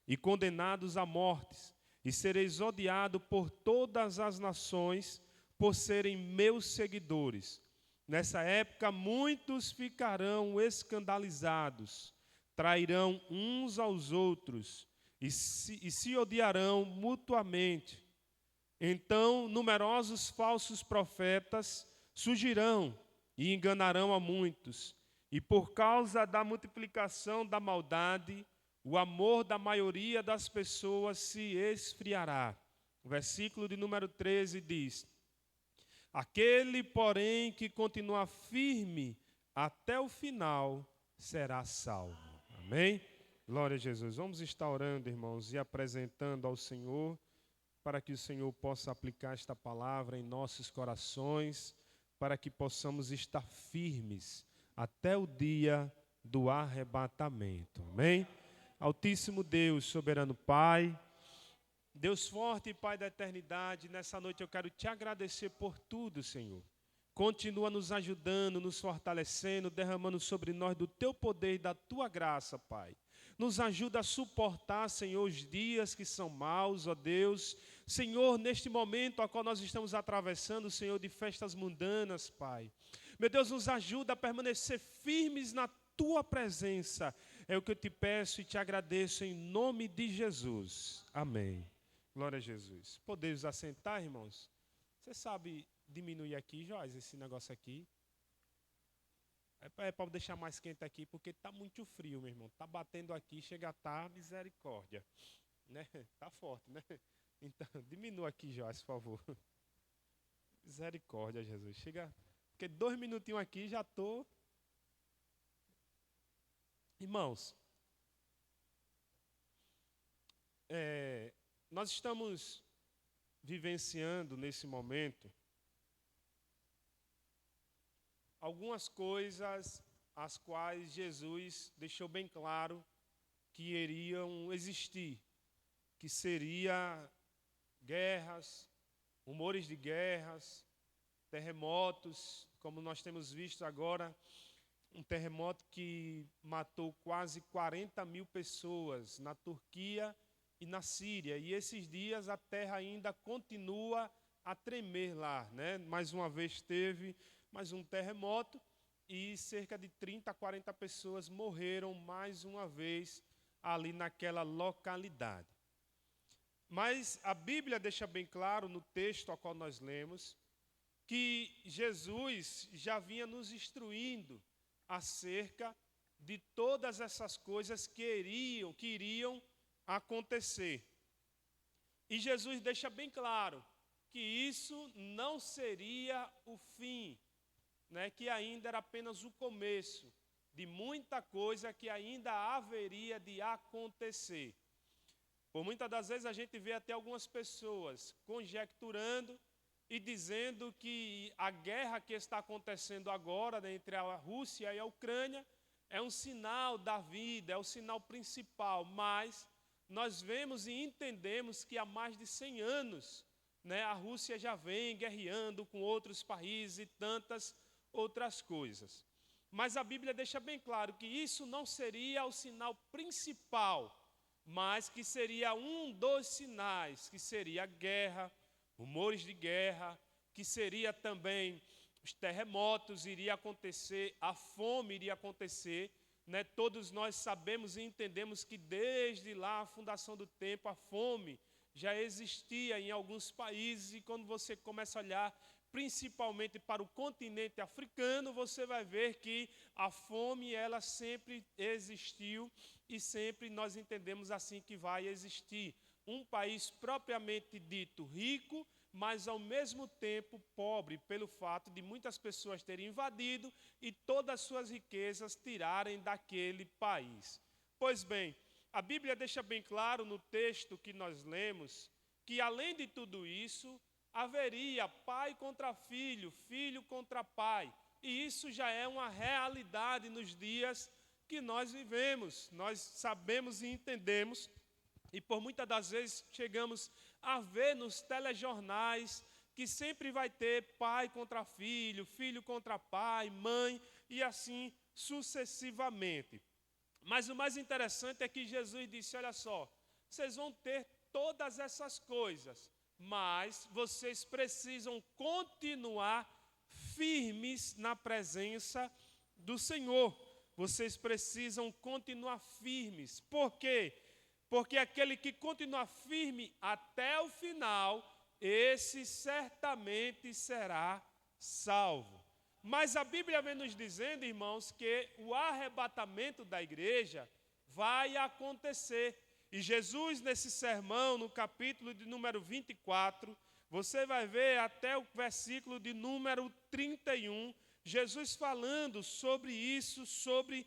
e condenados à morte, e sereis odiados por todas as nações por serem meus seguidores. Nessa época, muitos ficarão escandalizados, trairão uns aos outros e se odiarão mutuamente. Então, numerosos falsos profetas surgirão e enganarão a muitos. E por causa da multiplicação da maldade, o amor da maioria das pessoas se esfriará. O versículo de número 13 diz: aquele, porém, que continua firme até o final, será salvo. Amém? Glória a Jesus. Vamos estar orando, irmãos, e apresentando ao Senhor, para que o Senhor possa aplicar esta palavra em nossos corações, para que possamos estar firmes até o dia do arrebatamento. Amém? Altíssimo Deus, soberano Pai, Deus forte e Pai da eternidade, nessa noite eu quero te agradecer por tudo, Senhor. Continua nos ajudando, nos fortalecendo, derramando sobre nós do teu poder e da tua graça, Pai. Nos ajuda a suportar, Senhor, os dias que são maus, ó Deus. Senhor, neste momento a qual nós estamos atravessando, Senhor, de festas mundanas, Pai. Meu Deus, nos ajuda a permanecer firmes na tua presença. É o que eu te peço e te agradeço em nome de Jesus. Amém. Glória a Jesus. Podemos assentar, irmãos? Você sabe diminuir aqui, Joás, esse negócio aqui? É para deixar mais quente aqui, porque está muito frio, meu irmão. Está batendo aqui, chega a estar misericórdia. Né? Está forte, né? Então, diminua aqui, Joás, por favor. Misericórdia, Jesus. Chega, porque 2 minutinhos aqui já estou... Irmãos, nós estamos vivenciando nesse momento algumas coisas as quais Jesus deixou bem claro que iriam existir, que seria guerras, rumores de guerras, terremotos, como nós temos visto agora, um terremoto que matou quase 40 mil pessoas na Turquia e na Síria. E esses dias a terra ainda continua a tremer lá, né? Mais uma vez teve mais um terremoto e cerca de 30 a 40 pessoas morreram mais uma vez ali naquela localidade. Mas a Bíblia deixa bem claro no texto ao qual nós lemos que Jesus já vinha nos instruindo acerca de todas essas coisas que iriam acontecer. E Jesus deixa bem claro que isso não seria o fim, né? Que ainda era apenas o começo de muita coisa que ainda haveria de acontecer. Por muitas das vezes a gente vê até algumas pessoas conjecturando e dizendo que a guerra que está acontecendo agora, né, entre a Rússia e a Ucrânia é um sinal da vida, é o sinal principal, mas nós vemos e entendemos que há mais de 100 anos, né, a Rússia já vem guerreando com outros países e tantas outras coisas. Mas a Bíblia deixa bem claro que isso não seria o sinal principal, mas que seria um dos sinais, que seria a guerra, rumores de guerra, que seria também os terremotos, iria acontecer, a fome iria acontecer, né? Todos nós sabemos e entendemos que desde lá a fundação do tempo, a fome já existia em alguns países, e quando você começa a olhar principalmente para o continente africano, você vai ver que a fome ela sempre existiu e sempre nós entendemos assim que vai existir. Um país propriamente dito rico, mas ao mesmo tempo pobre, pelo fato de muitas pessoas terem invadido e todas as suas riquezas tirarem daquele país. Pois bem, a Bíblia deixa bem claro no texto que nós lemos que além de tudo isso, haveria pai contra filho, filho contra pai. E isso já é uma realidade nos dias que nós vivemos. Nós sabemos e entendemos, e por muitas das vezes chegamos a ver nos telejornais que sempre vai ter pai contra filho, filho contra pai, mãe, e assim sucessivamente. Mas o mais interessante é que Jesus disse, olha só, vocês vão ter todas essas coisas, mas vocês precisam continuar firmes na presença do Senhor. Vocês precisam continuar firmes. Por quê? Porque aquele que continua firme até o final, esse certamente será salvo. Mas a Bíblia vem nos dizendo, irmãos, que o arrebatamento da igreja vai acontecer. E Jesus, nesse sermão, no capítulo de número 24, você vai ver até o versículo de número 31, Jesus falando sobre isso, sobre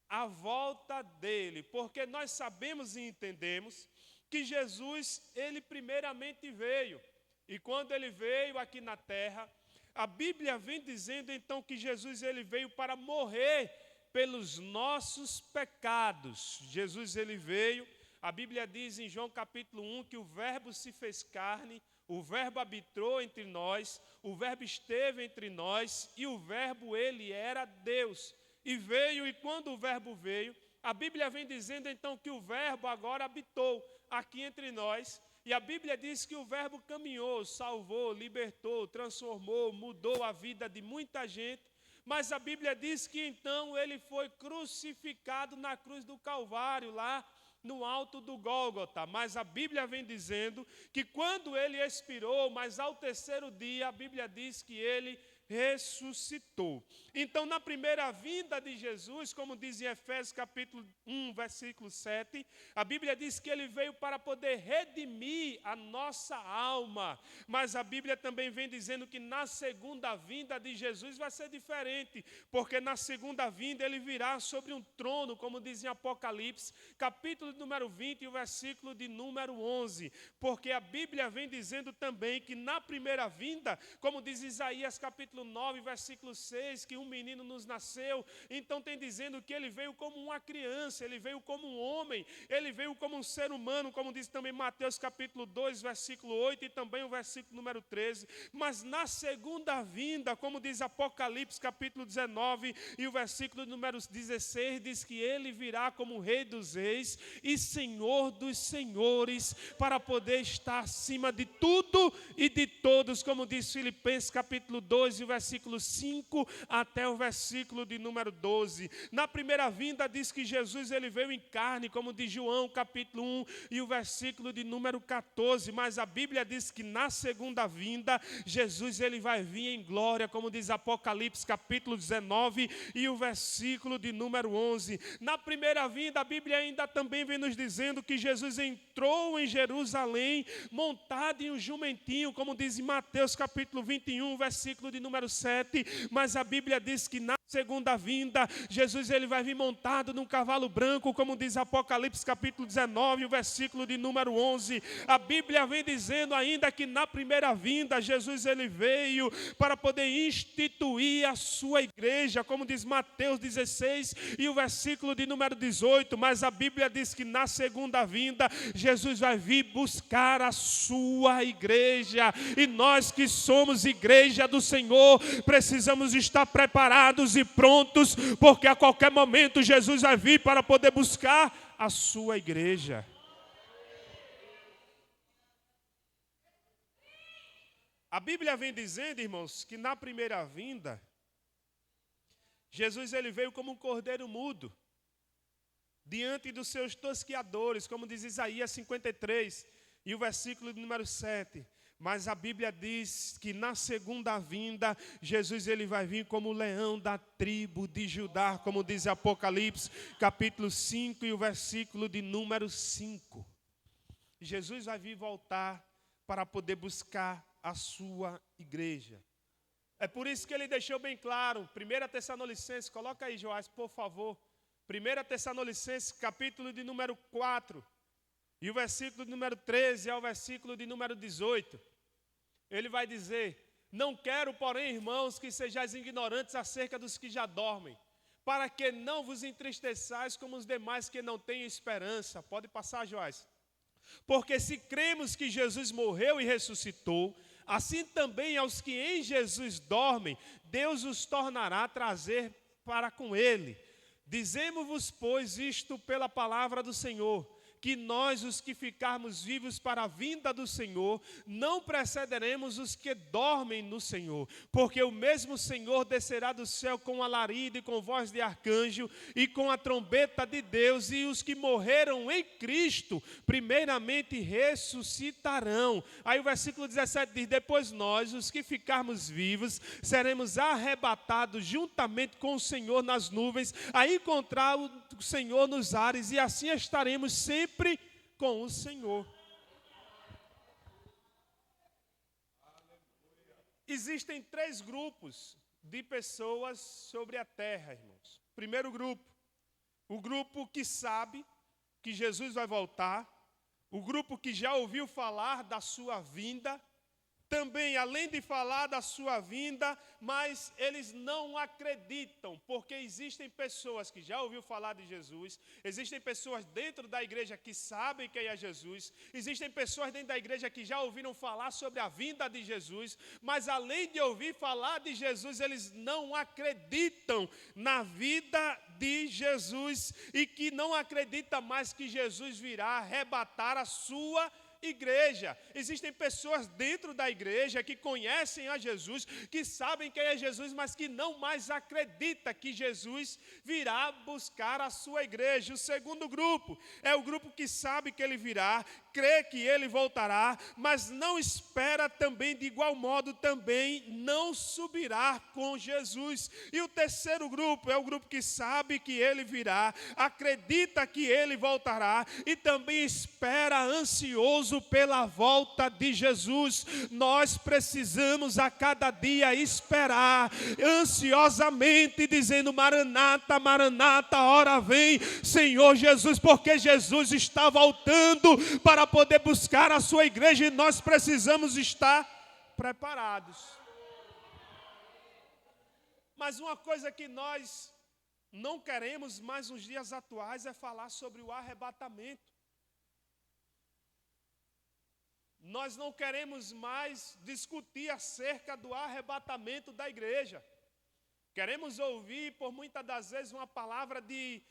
a volta dele. Porque nós sabemos e entendemos que Jesus, ele primeiramente veio. E quando ele veio aqui na terra, a Bíblia vem dizendo então que Jesus, ele veio para morrer pelos nossos pecados. Jesus, ele veio. A Bíblia diz em João capítulo 1 que o verbo se fez carne, o verbo habitou entre nós, o verbo esteve entre nós e o verbo, ele era Deus. E veio, e quando o verbo veio, a Bíblia vem dizendo então que o verbo agora habitou aqui entre nós. E a Bíblia diz que o verbo caminhou, salvou, libertou, transformou, mudou a vida de muita gente. Mas a Bíblia diz que então ele foi crucificado na cruz do Calvário, lá no alto do Gólgota. Mas a Bíblia vem dizendo que quando ele expirou, mas ao terceiro dia, a Bíblia diz que ele ressuscitou. Então, na primeira vinda de Jesus, como diz em Efésios capítulo 1, versículo 7, a Bíblia diz que ele veio para poder redimir a nossa alma. Mas a Bíblia também vem dizendo que na segunda vinda de Jesus vai ser diferente, porque na segunda vinda ele virá sobre um trono, como diz em Apocalipse, capítulo número 20 e o versículo de número 11. Porque a Bíblia vem dizendo também que na primeira vinda, como diz Isaías capítulo 9, versículo 6, que um menino nos nasceu. Então tem dizendo que ele veio como uma criança, ele veio como um homem, ele veio como um ser humano, como diz também Mateus capítulo 2, versículo 8 e também o versículo número 13. Mas na segunda vinda, como diz Apocalipse capítulo 19 e o versículo número 16, diz que ele virá como Rei dos Reis e Senhor dos Senhores, para poder estar acima de tudo e de todos, como diz Filipenses capítulo 2 e o versículo 5 até o versículo de número 12. Na primeira vinda diz que Jesus, ele veio em carne, como diz João capítulo 1 e o versículo de número 14. Mas a Bíblia diz que na segunda vinda, Jesus, ele vai vir em glória, como diz Apocalipse capítulo 19 e o versículo de número 11. Na primeira vinda, a Bíblia ainda também vem nos dizendo que Jesus entrou em Jerusalém montado em um jumentinho, como diz em Mateus capítulo 21, versículo de número 7, mas a Bíblia diz que na segunda vinda, Jesus, ele vai vir montado num cavalo branco, como diz Apocalipse capítulo 19, o versículo de número 11. A Bíblia vem dizendo ainda que na primeira vinda, Jesus, ele veio para poder instituir a sua igreja, como diz Mateus 16 e o versículo de número 18, mas a Bíblia diz que na segunda vinda, Jesus vai vir buscar a sua igreja, e nós que somos igreja do Senhor, precisamos estar preparados e prontos, porque a qualquer momento Jesus vai vir para poder buscar a sua igreja. A Bíblia vem dizendo, irmãos, que na primeira vinda, Jesus, ele veio como um cordeiro mudo, diante dos seus tosquiadores, como diz Isaías 53 e o versículo de número 7. Mas a Bíblia diz que na segunda vinda, Jesus, ele vai vir como o leão da tribo de Judá, como diz Apocalipse, capítulo 5 e o versículo de número 5. Jesus vai vir voltar para poder buscar a sua igreja. É por isso que ele deixou bem claro, 1 Tessalonicenses, coloca aí, Joás, por favor. 1 Tessalonicenses, capítulo de número 4, e o versículo de número 13 ao versículo de número 18. Ele vai dizer: não quero, porém, irmãos, que sejais ignorantes acerca dos que já dormem, para que não vos entristeçais como os demais que não têm esperança. Pode passar, Joás. Porque se cremos que Jesus morreu e ressuscitou, assim também aos que em Jesus dormem, Deus os tornará a trazer para com ele. Dizemos-vos, pois, isto pela palavra do Senhor, que nós, os que ficarmos vivos para a vinda do Senhor, não precederemos os que dormem no Senhor, porque o mesmo Senhor descerá do céu com alarido e com voz de arcanjo e com a trombeta de Deus, e os que morreram em Cristo, primeiramente ressuscitarão. Aí o versículo 17 diz: depois nós, os que ficarmos vivos, seremos arrebatados juntamente com o Senhor nas nuvens, a encontrar o Senhor nos ares, e assim estaremos sempre com o Senhor. Existem 3 grupos de pessoas sobre a terra, irmãos. Primeiro grupo, o grupo que sabe que Jesus vai voltar, o grupo que já ouviu falar da sua vinda, também, além de falar da sua vinda, mas eles não acreditam, porque existem pessoas que já ouviram falar de Jesus, existem pessoas dentro da igreja que sabem quem é Jesus, existem pessoas dentro da igreja que já ouviram falar sobre a vinda de Jesus, mas além de ouvir falar de Jesus, eles não acreditam na vida de Jesus e que não acreditam mais que Jesus virá arrebatar a sua igreja. Existem pessoas dentro da igreja que conhecem a Jesus, que sabem quem é Jesus, mas que não mais acreditam que Jesus virá buscar a sua igreja. O segundo grupo é o grupo que sabe que ele virá, crê que ele voltará, mas não espera também, de igual modo, também não subirá com Jesus. E o terceiro grupo é o grupo que sabe que ele virá, acredita que ele voltará e também espera ansioso pela volta de Jesus. Nós precisamos a cada dia esperar ansiosamente, dizendo: Maranata, Maranata, hora vem, Senhor Jesus, porque Jesus está voltando para poder buscar a sua igreja e nós precisamos estar preparados. Mas uma coisa que nós não queremos mais nos dias atuais é falar sobre o arrebatamento. Nós não queremos mais discutir acerca do arrebatamento da igreja. Queremos ouvir, por muitas das vezes, uma palavra de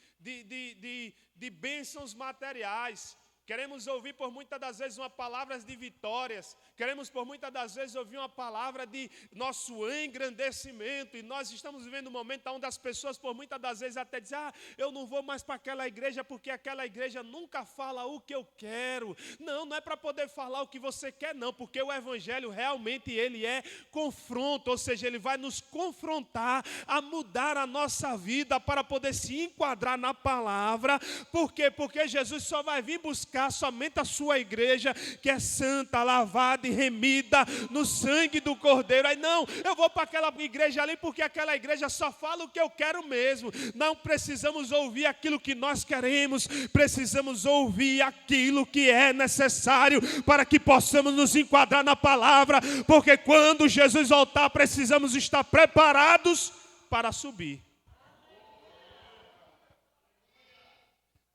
bênçãos materiais. Queremos ouvir, por muitas das vezes, uma palavra de vitórias. Queremos, por muitas das vezes, ouvir uma palavra de nosso engrandecimento. E nós estamos vivendo um momento onde as pessoas, por muitas das vezes, até dizem: eu não vou mais para aquela igreja, porque aquela igreja nunca fala o que eu quero. Não, não é para poder falar o que você quer, não. Porque o evangelho, realmente, ele é confronto. Ou seja, ele vai nos confrontar a mudar a nossa vida para poder se enquadrar na palavra. Por quê? Porque Jesus só vai vir buscar somente a sua igreja, que é santa, lavada e remida no sangue do Cordeiro. Aí não, eu vou para aquela igreja ali porque aquela igreja só fala o que eu quero mesmo. Não precisamos ouvir aquilo que nós queremos, precisamos ouvir aquilo que é necessário para que possamos nos enquadrar na palavra, porque quando Jesus voltar precisamos estar preparados para subir.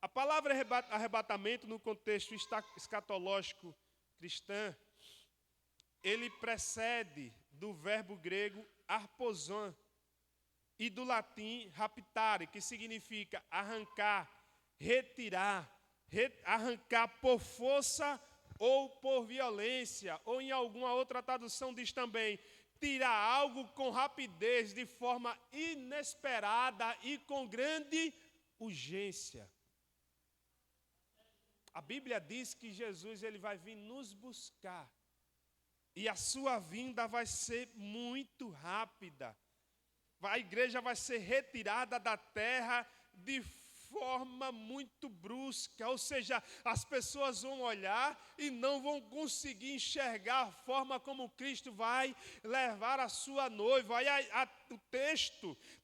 A palavra arrebatamento, no contexto escatológico cristão, ele precede do verbo grego arposan e do latim raptare, que significa arrancar, retirar, arrancar por força ou por violência, ou em alguma outra tradução diz também, tirar algo com rapidez, de forma inesperada e com grande urgência. A Bíblia diz que Jesus ele vai vir nos buscar. E a sua vinda vai ser muito rápida. A igreja vai ser retirada da terra de forma muito brusca. Ou seja, as pessoas vão olhar e não vão conseguir enxergar a forma como Cristo vai levar a sua noiva. Aí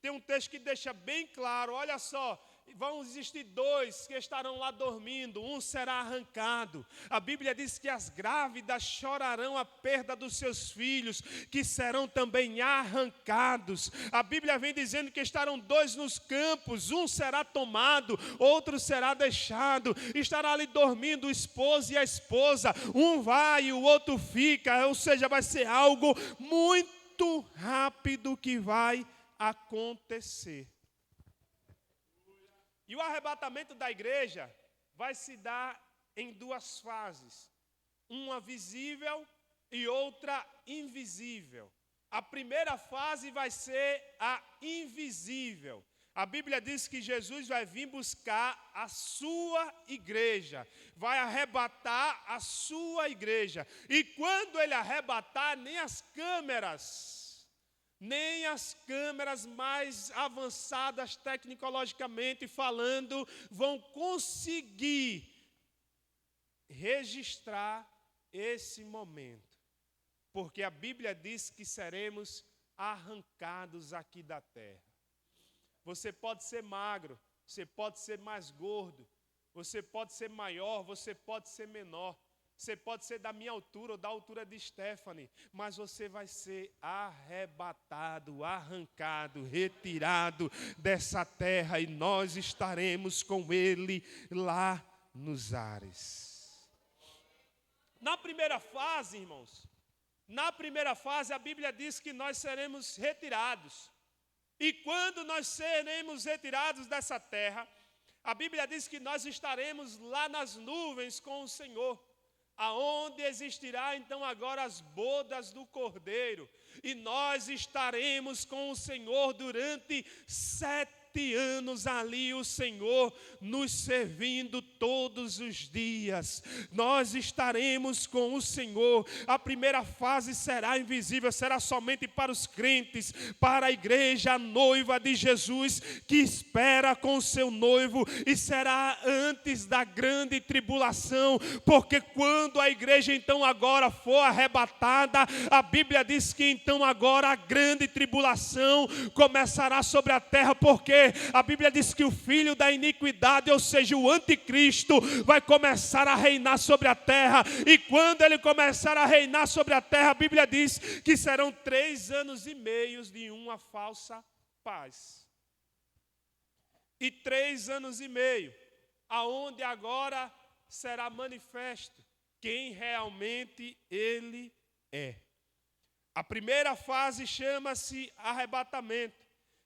tem um texto que deixa bem claro, olha só. Vão existir 2 que estarão lá dormindo, um será arrancado. A Bíblia diz que as grávidas chorarão a perda dos seus filhos, que serão também arrancados. A Bíblia vem dizendo que estarão 2 nos campos, um será tomado, outro será deixado. Estará ali dormindo o esposo e a esposa, um vai e o outro fica. Ou seja, vai ser algo muito rápido que vai acontecer. E o arrebatamento da igreja vai se dar em duas fases, uma visível e outra invisível. A primeira fase vai ser a invisível. A Bíblia diz que Jesus vai vir buscar a sua igreja, vai arrebatar a sua igreja. E quando ele arrebatar, nem as câmeras mais avançadas tecnologicamente falando vão conseguir registrar esse momento. Porque a Bíblia diz que seremos arrancados aqui da terra. Você pode ser magro, você pode ser mais gordo, você pode ser maior, você pode ser menor, você pode ser da minha altura ou da altura de Stephanie, mas você vai ser arrebatado, arrancado, retirado dessa terra e nós estaremos com ele lá nos ares. Na primeira fase, irmãos, a Bíblia diz que nós seremos retirados. E quando nós seremos retirados dessa terra, a Bíblia diz que nós estaremos lá nas nuvens com o Senhor, aonde existirá então agora as bodas do Cordeiro, e nós estaremos com o Senhor durante 7 anos ali, o Senhor nos servindo todos os dias. Nós estaremos com o Senhor. A primeira fase será invisível, será somente para os crentes, para a igreja, a noiva de Jesus, que espera com o seu noivo, e será antes da grande tribulação, porque quando a igreja então agora for arrebatada, a Bíblia diz que então agora a grande tribulação começará sobre a terra, porque a Bíblia diz que o filho da iniquidade, ou seja, o anticristo, vai começar a reinar sobre a terra. E quando ele começar a reinar sobre a terra, a Bíblia diz que serão 3 anos e meio de uma falsa paz. E 3 anos e meio, aonde agora será manifesto quem realmente ele é. A primeira fase chama-se arrebatamento.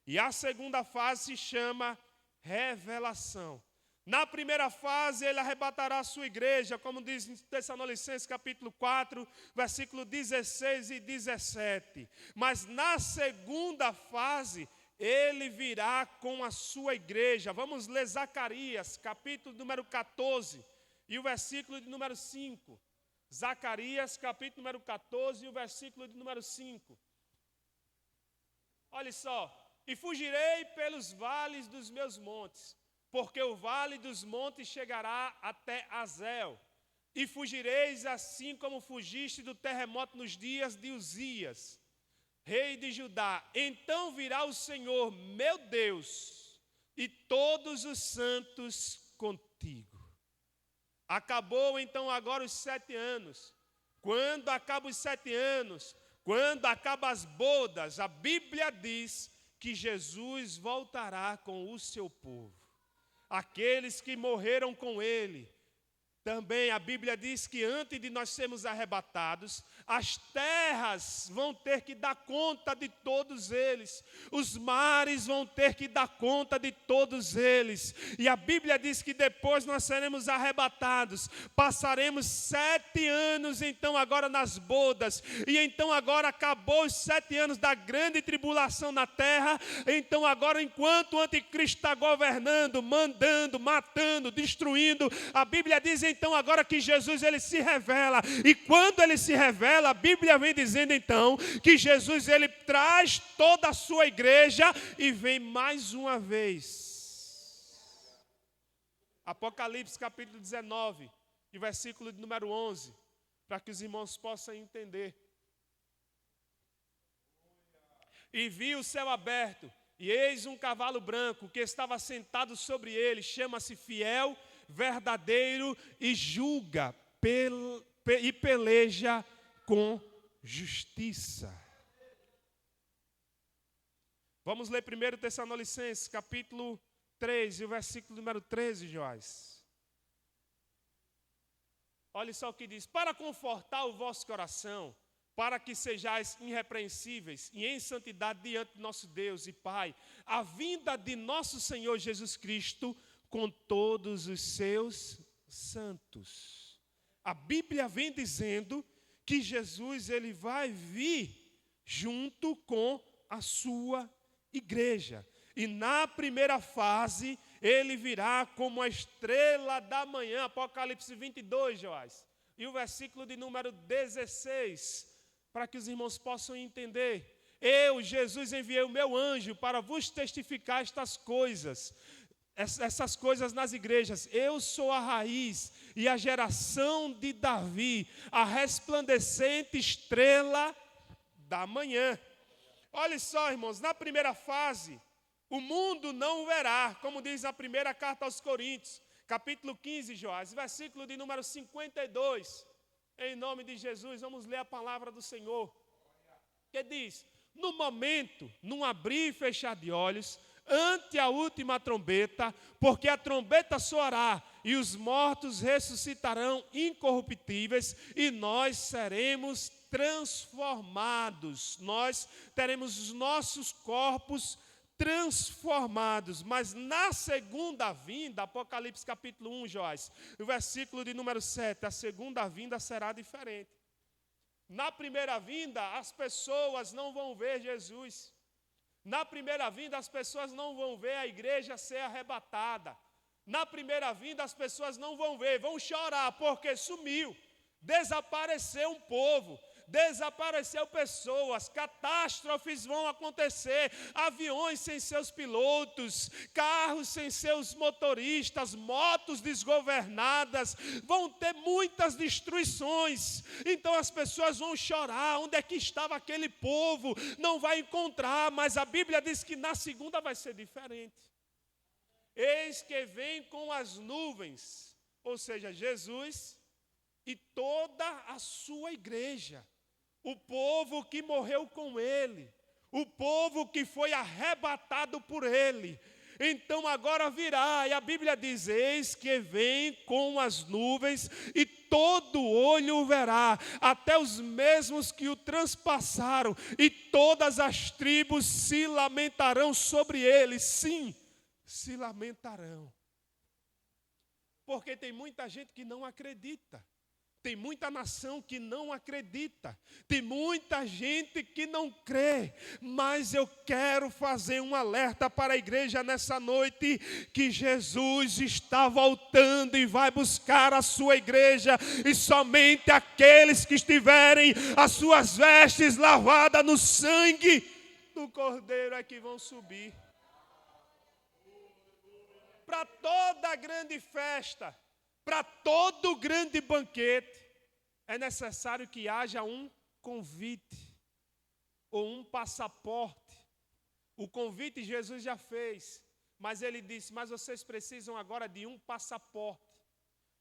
E a segunda fase se chama revelação. Na primeira fase, ele arrebatará a sua igreja, como diz em Tessalonicenses capítulo 4, versículo 16 e 17. Mas na segunda fase, ele virá com a sua igreja. Vamos ler Zacarias, capítulo número 14, e o versículo de número 5. Zacarias, capítulo número 14, e o versículo de número 5. Olha só. E fugirei pelos vales dos meus montes, porque o vale dos montes chegará até Azel. E fugireis assim como fugiste do terremoto nos dias de Uzias, rei de Judá. Então virá o Senhor, meu Deus, e todos os santos contigo. Acabou então agora os 7 anos. Quando acabam os 7 anos, quando acabam as bodas, a Bíblia diz que Jesus voltará com o seu povo. Aqueles que morreram com ele. Também a Bíblia diz que antes de nós sermos arrebatados, as terras vão ter que dar conta de todos eles. Os mares vão ter que dar conta de todos eles. E a Bíblia diz que depois nós seremos arrebatados. Passaremos 7 anos então agora nas bodas. E então agora acabou os 7 anos da grande tribulação na terra. Então agora enquanto o anticristo está governando, mandando, matando, destruindo, a Bíblia diz então agora que Jesus ele se revela. E quando ele se revela, a Bíblia vem dizendo então que Jesus ele traz toda a sua igreja e vem mais uma vez. Apocalipse capítulo 19, e versículo de número 11, para que os irmãos possam entender. E vi o céu aberto, e eis um cavalo branco que estava sentado sobre ele, chama-se Fiel, verdadeiro, e julga e peleja com justiça. Vamos ler 1 Tessalonicenses, capítulo 3, e o versículo número 13, Joás. Olha só o que diz: para confortar o vosso coração, para que sejais irrepreensíveis e em santidade diante de nosso Deus e Pai, a vinda de nosso Senhor Jesus Cristo com todos os seus santos. A Bíblia vem dizendo que Jesus ele vai vir junto com a sua igreja. E na primeira fase, ele virá como a estrela da manhã. Apocalipse 22, Joás. E o versículo de número 16, para que os irmãos possam entender. Eu, Jesus, enviei o meu anjo para vos testificar estas coisas. Essas coisas nas igrejas. Eu sou a raiz e a geração de Davi, a resplandecente estrela da manhã. Olha só, irmãos, na primeira fase, o mundo não o verá, como diz a primeira carta aos Coríntios, capítulo 15, Joás, versículo de número 52. Em nome de Jesus, vamos ler a palavra do Senhor. Que diz: no momento, num abrir e fechar de olhos, ante a última trombeta, porque a trombeta soará, e os mortos ressuscitarão incorruptíveis, e nós seremos transformados. Nós teremos os nossos corpos transformados. Mas na segunda vinda, Apocalipse capítulo 1, Joás, o versículo de número 7, a segunda vinda será diferente. Na primeira vinda, as pessoas não vão ver Jesus. Na primeira vinda, as pessoas não vão ver a igreja ser arrebatada. Na primeira vinda, as pessoas não vão ver, vão chorar, porque sumiu. Desapareceu um povo, desapareceu pessoas, catástrofes vão acontecer, aviões sem seus pilotos, carros sem seus motoristas, motos desgovernadas, vão ter muitas destruições. Então as pessoas vão chorar, onde é que estava aquele povo? Não vai encontrar, mas a Bíblia diz que na segunda vai ser diferente. Eis que vem com as nuvens, ou seja, Jesus e toda a sua igreja, o povo que morreu com ele, o povo que foi arrebatado por ele. Então agora virá, e a Bíblia diz: eis que vem com as nuvens, e todo olho o verá, até os mesmos que o transpassaram, e todas as tribos se lamentarão sobre ele. Sim, se lamentarão. Porque tem muita gente que não acredita. Tem muita nação que não acredita, tem muita gente que não crê, mas eu quero fazer um alerta para a igreja nessa noite, que Jesus está voltando e vai buscar a sua igreja, e somente aqueles que estiverem as suas vestes lavadas no sangue do Cordeiro é que vão subir. Para toda grande festa, para todo grande banquete, é necessário que haja um convite ou um passaporte. O convite Jesus já fez, mas ele disse: mas vocês precisam agora de um passaporte.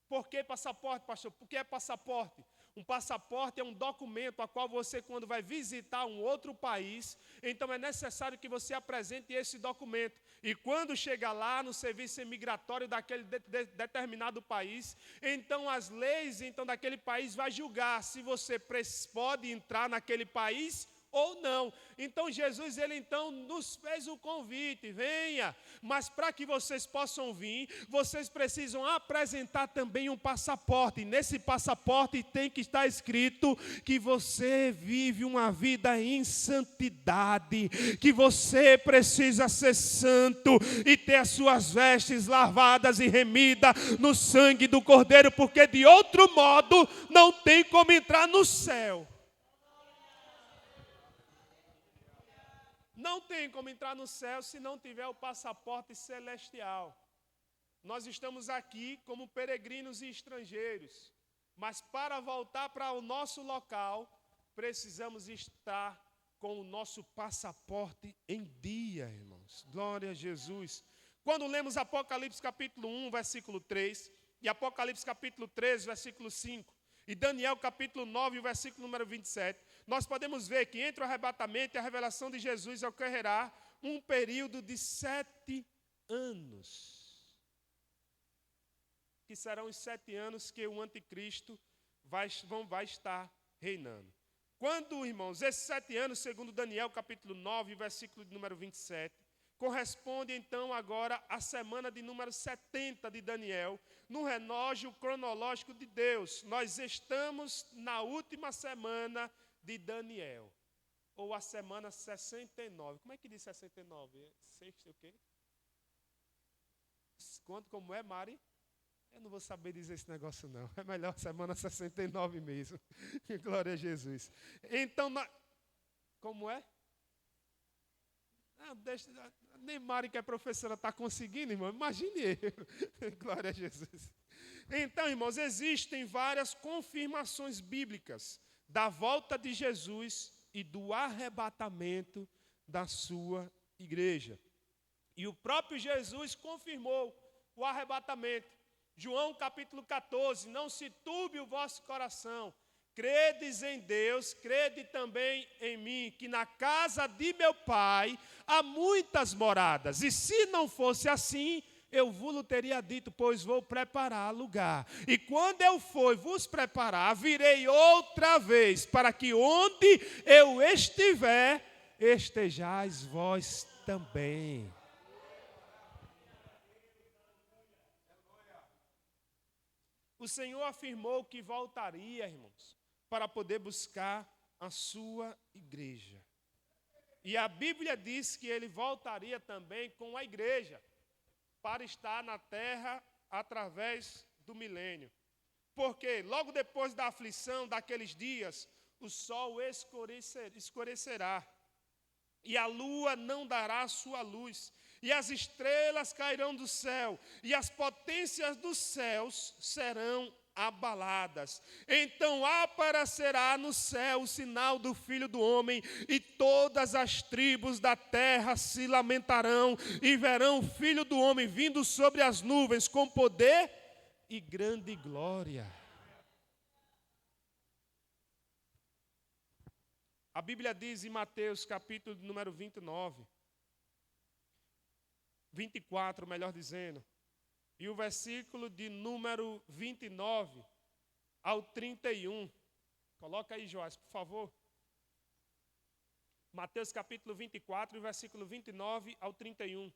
Por que passaporte, pastor? Porque é passaporte. Um passaporte é um documento a qual você, quando vai visitar um outro país, então é necessário que você apresente esse documento. E quando chegar lá no serviço imigratório daquele determinado país, então as leis daquele país vai julgar se você pode entrar naquele país ou não. Então Jesus, ele então nos fez o convite: venha, mas para que vocês possam vir, vocês precisam apresentar também um passaporte, e nesse passaporte tem que estar escrito que você vive uma vida em santidade, que você precisa ser santo e ter as suas vestes lavadas e remidas no sangue do Cordeiro, porque de outro modo não tem como entrar no céu. Não tem como entrar no céu se não tiver o passaporte celestial. Nós estamos aqui como peregrinos e estrangeiros, mas para voltar para o nosso local, precisamos estar com o nosso passaporte em dia, irmãos. Glória a Jesus. Quando lemos Apocalipse capítulo 1, versículo 3, e Apocalipse capítulo 13, versículo 5, e Daniel capítulo 9, versículo número 27, nós podemos ver que entre o arrebatamento e a revelação de Jesus ocorrerá um período de 7 anos. Que serão os 7 anos que o anticristo vai estar reinando. Quando, irmãos, esses 7 anos, segundo Daniel capítulo 9, versículo número 27, corresponde então agora à semana de número 70 de Daniel, no relógio cronológico de Deus. Nós estamos na última semana de Daniel, ou a semana 69. Como é que diz 69? Sexta o quê? Como é, Mari? Eu não vou saber dizer esse negócio, não. É melhor semana 69 mesmo. Glória a Jesus. Então, como é? Nem Mari, que é professora, está conseguindo, irmão. Imagine eu. Glória a Jesus. Então, irmãos, existem várias confirmações bíblicas da volta de Jesus e do arrebatamento da sua igreja. E o próprio Jesus confirmou o arrebatamento. João capítulo 14, não se turbe o vosso coração, credes em Deus, crede também em mim, que na casa de meu Pai há muitas moradas, e se não fosse assim, eu vos teria dito, pois vou preparar lugar. E quando eu for vos preparar, virei outra vez, para que onde eu estiver, estejais vós também. O Senhor afirmou que voltaria, irmãos, para poder buscar a sua igreja. E a Bíblia diz que ele voltaria também com a igreja, para estar na terra através do milênio. Porque logo depois da aflição daqueles dias, o sol escurecerá, e a lua não dará sua luz, e as estrelas cairão do céu, e as potências dos céus serão abaladas. Então aparecerá no céu o sinal do Filho do Homem, e todas as tribos da terra se lamentarão, e verão o Filho do Homem vindo sobre as nuvens com poder e grande glória. A Bíblia diz em Mateus capítulo número 24, melhor dizendo, e o versículo de número 29 ao 31. Coloca aí, Joás, por favor. Mateus capítulo 24, versículo 29 ao 31.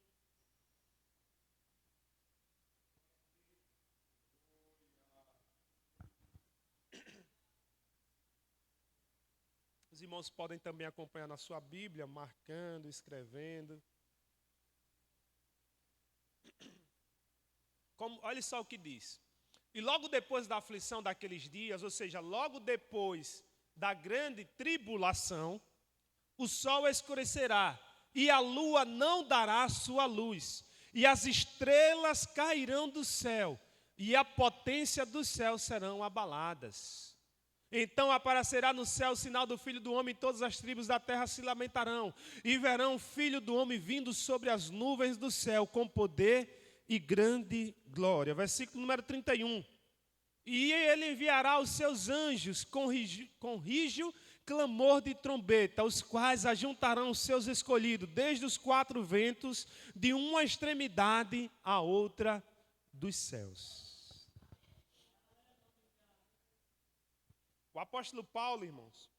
Os irmãos podem também acompanhar na sua Bíblia, marcando, escrevendo. Olha só o que diz. E logo depois da aflição daqueles dias, ou seja, logo depois da grande tribulação, o sol escurecerá, e a lua não dará sua luz, e as estrelas cairão do céu, e a potência do céu serão abaladas. Então aparecerá no céu o sinal do Filho do Homem, e todas as tribos da terra se lamentarão, e verão o Filho do Homem vindo sobre as nuvens do céu, com poder e grande glória. Versículo número 31. E ele enviará os seus anjos com rígido clamor de trombeta, os quais ajuntarão os seus escolhidos, desde os quatro ventos, de uma extremidade à outra dos céus. O apóstolo Paulo, irmãos,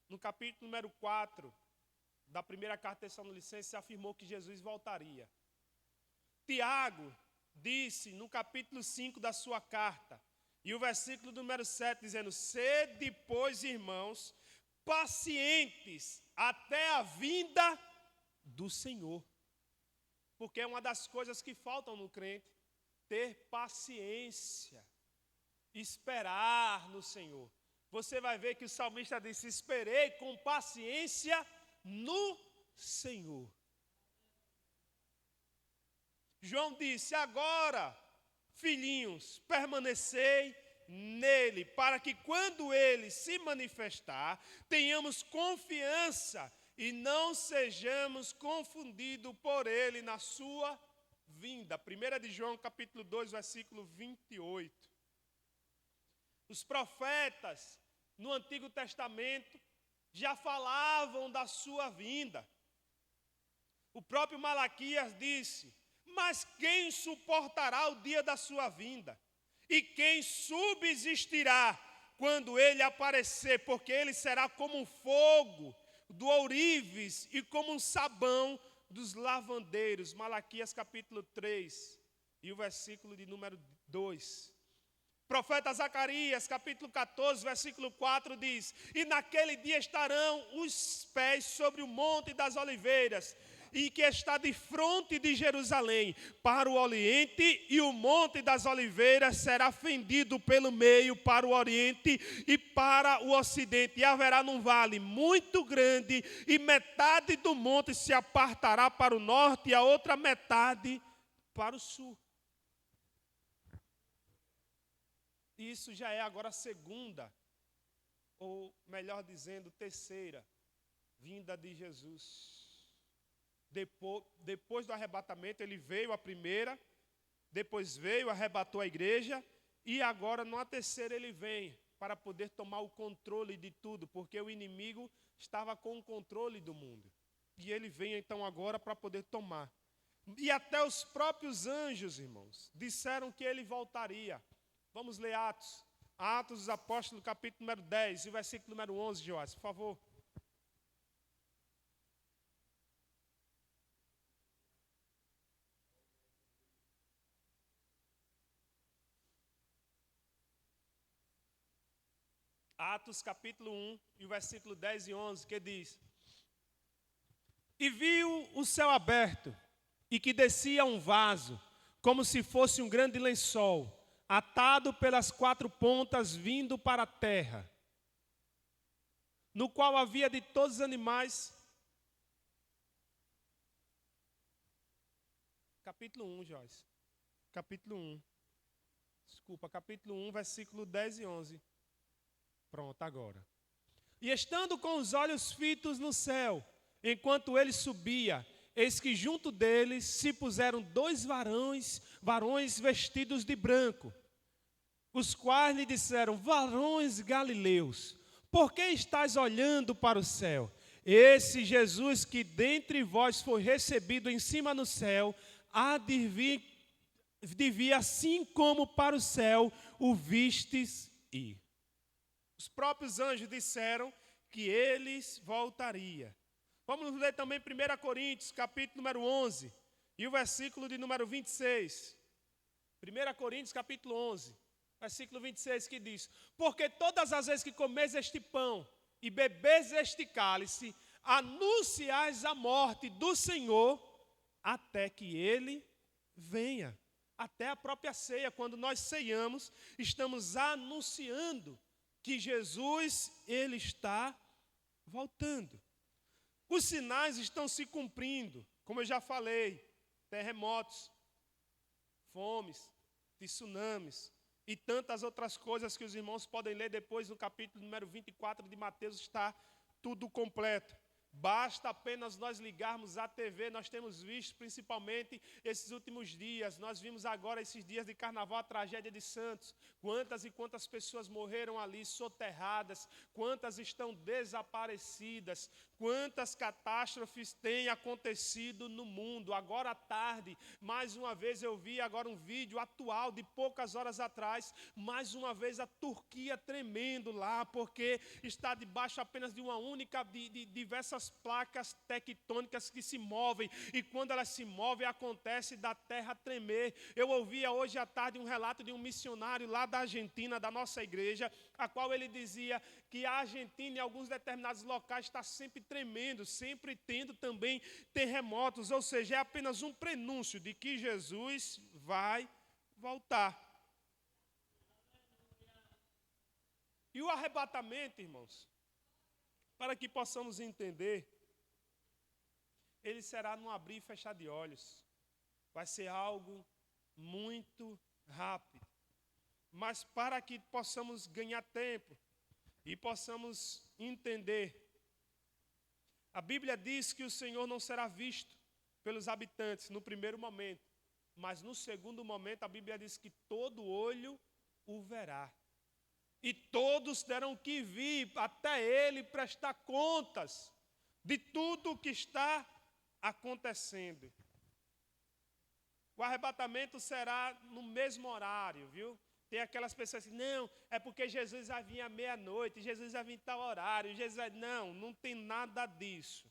no capítulo número 4 da primeira carta de Tessalonicenses, afirmou que Jesus voltaria. Tiago disse no capítulo 5 da sua carta, e o versículo número 7, dizendo, sede, pois, irmãos, pacientes até a vinda do Senhor. Porque é uma das coisas que faltam no crente, ter paciência, esperar no Senhor. Você vai ver que o salmista disse, esperei com paciência no Senhor. João disse, agora, filhinhos, permanecei nele, para que quando ele se manifestar, tenhamos confiança e não sejamos confundidos por ele na sua vinda. 1 de João, capítulo 2, versículo 28. Os profetas, no Antigo Testamento, já falavam da sua vinda. O próprio Malaquias disse, mas quem suportará o dia da sua vinda? E quem subsistirá quando ele aparecer? Porque ele será como um fogo do ourives e como um sabão dos lavandeiros, Malaquias capítulo 3, e o versículo de número 2. Profeta Zacarias, capítulo 14, versículo 4 diz: e naquele dia estarão os pés sobre o monte das oliveiras, e que está de fronte de Jerusalém, para o oriente, e o monte das oliveiras será fendido pelo meio para o oriente e para o ocidente, e haverá um vale muito grande, e metade do monte se apartará para o norte, e a outra metade para o sul. Isso já é agora a segunda, ou melhor dizendo, terceira vinda de Jesus. Depois do arrebatamento, ele veio a primeira, depois veio, arrebatou a igreja, e agora, na terceira, ele vem para poder tomar o controle de tudo, porque o inimigo estava com o controle do mundo. E ele vem, então, agora para poder tomar. E até os próprios anjos, irmãos, disseram que ele voltaria. Vamos ler Atos. Atos dos Apóstolos, capítulo número 10, e o versículo número 11, Joás, por favor. Atos capítulo 1, e o versículo 10 e 11, que diz: e viu o céu aberto, e que descia um vaso, como se fosse um grande lençol, atado pelas 4 pontas, vindo para a terra, no qual havia de todos os animais. Capítulo 1, Joyce. Capítulo 1. Desculpa, capítulo 1, versículo 10 e 11. Pronto, agora. E estando com os olhos fitos no céu, enquanto ele subia, eis que junto deles se puseram 2 varões vestidos de branco, os quais lhe disseram: varões galileus, por que estáis olhando para o céu? Esse Jesus que dentre vós foi recebido em cima no céu, há de vir assim como para o céu o vistes ir. Os próprios anjos disseram que eles voltariam. Vamos ler também 1 Coríntios, capítulo número 11, e o versículo de número 26. 1 Coríntios, capítulo 11, versículo 26, que diz: porque todas as vezes que comeis este pão e bebeis este cálice, anunciais a morte do Senhor, até que ele venha. Até a própria ceia, quando nós ceiamos, estamos anunciando que Jesus, ele está voltando. Os sinais estão se cumprindo, como eu já falei: terremotos, fomes, tsunamis e tantas outras coisas que os irmãos podem ler depois no capítulo número 24 de Mateus, está tudo completo. Basta apenas nós ligarmos a TV, nós temos visto principalmente esses últimos dias, nós vimos agora esses dias de carnaval a tragédia de Santos, quantas e quantas pessoas morreram ali soterradas, quantas estão desaparecidas, quantas catástrofes têm acontecido no mundo. Agora à tarde, mais uma vez eu vi agora um vídeo atual de poucas horas atrás, mais uma vez a Turquia tremendo lá, porque está debaixo apenas de uma única, de diversas placas tectônicas que se movem, e quando elas se movem, acontece da terra tremer. Eu ouvia hoje à tarde um relato de um missionário lá da Argentina, da nossa igreja, a qual ele dizia que a Argentina, em alguns determinados locais, está sempre tremendo, sempre tendo também terremotos, ou seja, é apenas um prenúncio de que Jesus vai voltar. E o arrebatamento, irmãos, para que possamos entender, ele será num abrir e fechar de olhos. Vai ser algo muito rápido. Mas para que possamos ganhar tempo e possamos entender, a Bíblia diz que o Senhor não será visto pelos habitantes no primeiro momento, mas no segundo momento a Bíblia diz que todo olho o verá. E todos terão que vir até ele prestar contas de tudo o que está acontecendo. O arrebatamento será no mesmo horário, viu? Tem aquelas pessoas que não, é porque Jesus vai vir à meia-noite, Jesus vai vir em tal horário, Jesus vai... Não tem nada disso.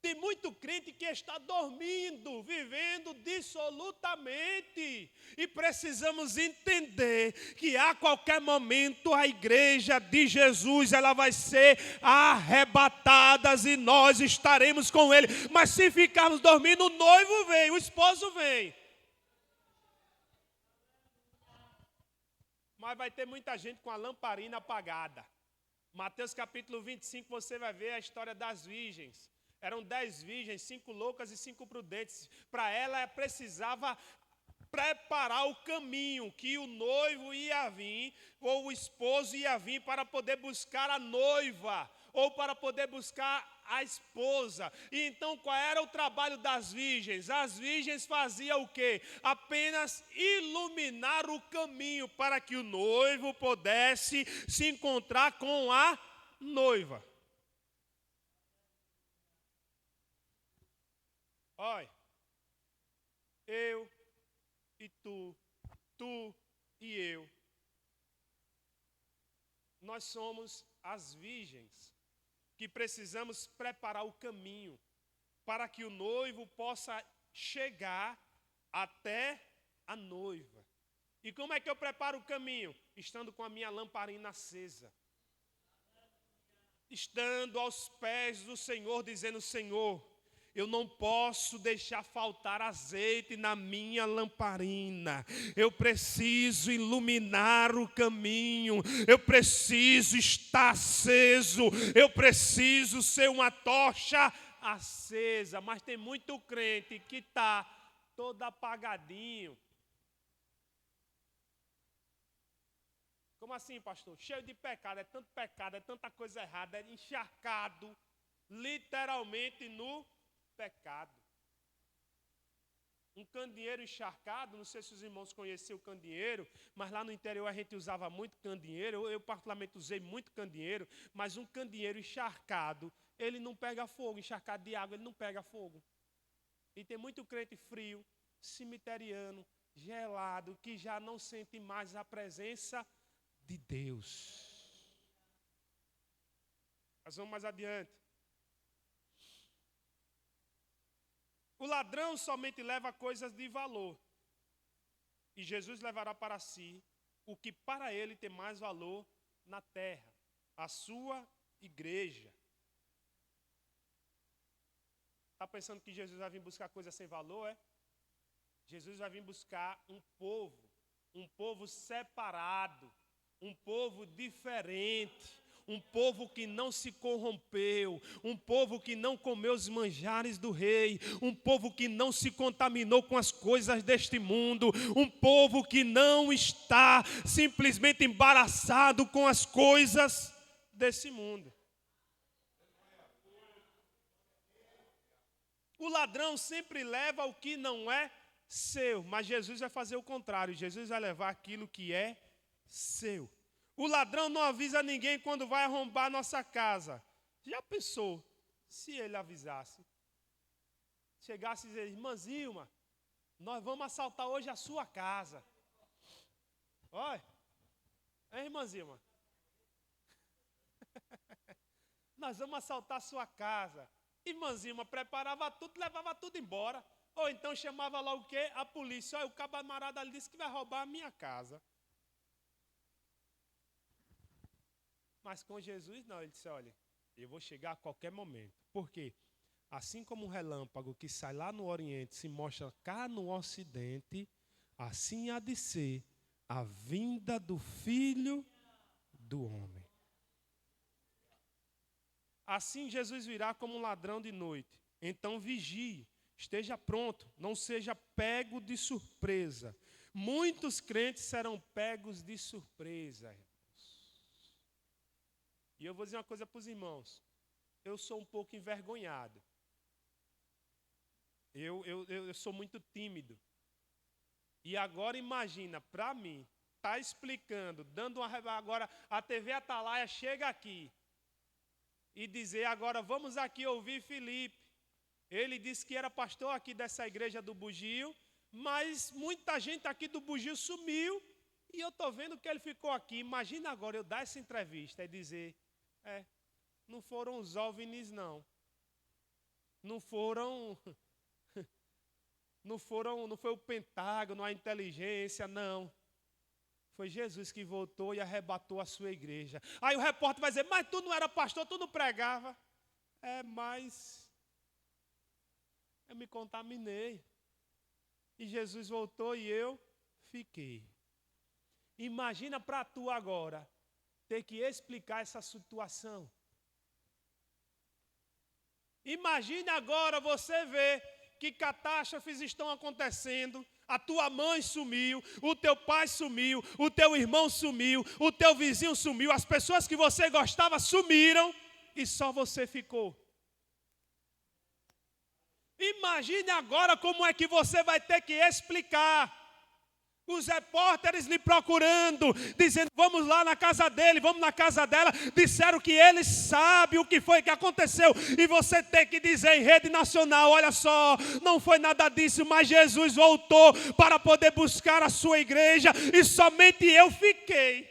Tem muito crente que está dormindo, vivendo dissolutamente. E precisamos entender que a qualquer momento a igreja de Jesus ela vai ser arrebatada e nós estaremos com ele. Mas se ficarmos dormindo, o noivo vem, o esposo vem. Mas vai ter muita gente com a lamparina apagada. Mateus capítulo 25, você vai ver a história das virgens. Eram 10 virgens, 5 loucas e 5 prudentes. Para ela precisava preparar o caminho que o noivo ia vir, ou o esposo ia vir para poder buscar a noiva, ou para poder buscar a esposa. E então qual era o trabalho das virgens? As virgens faziam o quê? Apenas iluminar o caminho para que o noivo pudesse se encontrar com a noiva. Olha, eu e tu e eu, nós somos as virgens que precisamos preparar o caminho para que o noivo possa chegar até a noiva. E como é que eu preparo o caminho? Estando com a minha lamparina acesa. Estando aos pés do Senhor, dizendo: Senhor, eu não posso deixar faltar azeite na minha lamparina. Eu preciso iluminar o caminho. Eu preciso estar aceso. Eu preciso ser uma tocha acesa. Mas tem muito crente que está todo apagadinho. Como assim, pastor? Cheio de pecado, é tanta coisa errada, é encharcado, literalmente no pecado. Um candeeiro encharcado, não sei se os irmãos conheciam o candeeiro, mas lá no interior a gente usava muito candeeiro, eu particularmente usei muito candeeiro, mas um candeeiro encharcado, ele não pega fogo, encharcado de água, ele não pega fogo. E tem muito crente frio, cemiteriano, gelado, que já não sente mais a presença de Deus. Mas vamos mais adiante. O ladrão somente leva coisas de valor. E Jesus levará para si o que para ele tem mais valor na terra, a sua igreja. Está pensando que Jesus vai vir buscar coisas sem valor, é? Jesus vai vir buscar um povo separado, um povo diferente, um povo que não se corrompeu, um povo que não comeu os manjares do rei, um povo que não se contaminou com as coisas deste mundo, um povo que não está simplesmente embaraçado com as coisas desse mundo. O ladrão sempre leva o que não é seu, mas Jesus vai fazer o contrário, Jesus vai levar aquilo que é seu. O ladrão não avisa ninguém quando vai arrombar nossa casa. Já pensou se ele avisasse? Chegasse e dizer: irmã Zilma, nós vamos assaltar hoje a sua casa. Olha, irmã Zilma? Nós vamos assaltar a sua casa. Irmã Zilma preparava tudo, levava tudo embora. Ou então chamava lá o quê? A polícia. Olha, o camarada ali disse que vai roubar a minha casa. Mas com Jesus não, ele disse: olha, eu vou chegar a qualquer momento. Por quê? Assim como um relâmpago que sai lá no Oriente se mostra cá no Ocidente, assim há de ser a vinda do Filho do Homem. Assim Jesus virá como um ladrão de noite. Então vigie, esteja pronto, não seja pego de surpresa. Muitos crentes serão pegos de surpresa. E eu vou dizer uma coisa para os irmãos. Eu sou um pouco envergonhado. Eu sou muito tímido. E agora imagina, para mim, tá explicando, dando uma... Agora a TV Atalaia chega aqui e dizer: agora vamos aqui ouvir Felipe. Ele disse que era pastor aqui dessa igreja do Bugio, mas muita gente aqui do Bugio sumiu e eu estou vendo que ele ficou aqui. Imagina agora eu dar essa entrevista e dizer: não foram os OVNIs não. não foi o Pentágono, a inteligência, não. Foi Jesus que voltou e arrebatou a sua igreja. Aí o repórter vai dizer, mas tu não era pastor, tu não pregava. Mas eu me contaminei. E Jesus voltou e eu fiquei. Imagina para tu agora ter que explicar essa situação. Imagine agora você ver que catástrofes estão acontecendo, a tua mãe sumiu, o teu pai sumiu, o teu irmão sumiu, o teu vizinho sumiu, as pessoas que você gostava sumiram e só você ficou. Imagine agora como é que você vai ter que explicar. Os repórteres lhe procurando, dizendo, vamos lá na casa dele, vamos na casa dela. Disseram que eles sabem o que foi que aconteceu. E você tem que dizer em rede nacional, olha só, não foi nada disso, mas Jesus voltou para poder buscar a sua igreja e somente eu fiquei.